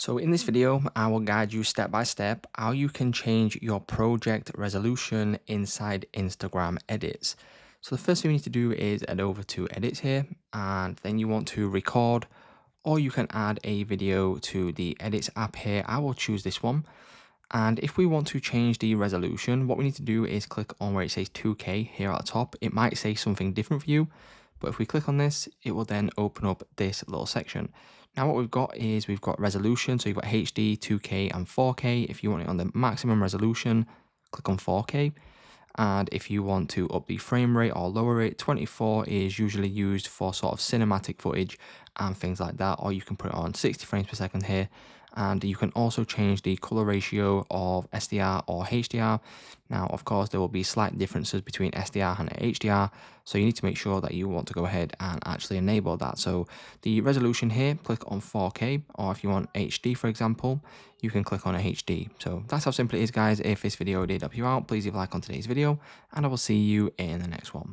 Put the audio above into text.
So in this video, I will guide you step by step how you can change your project resolution inside Instagram edits. So the first thing we need to do is head over to edits here, and then you want to record, or you can add a video to the edits app here. I will choose this one. And if we want to change the resolution, what we need to do is click on where it says 2K here at the top. It might say something different for you, but if we click on this, it will then open up this little section. Now what we've got is we've got resolution. So you've got HD, 2K and 4K. If you want it on the maximum resolution, click on 4K. And if you want to up the frame rate or lower it, 24 is usually used for sort of cinematic footage and things like that, or you can put it on 60 frames per second here. And you can also change the color ratio of SDR or HDR. Now, of course, there will be slight differences between SDR and HDR, so you need to make sure that you want to go ahead and actually enable that. So the resolution here, click on 4K, or if you want HD, for example, you can click on a HD. So that's how simple it is, guys. If this video did help you out, please leave a like on today's video, and I will see you in the next one.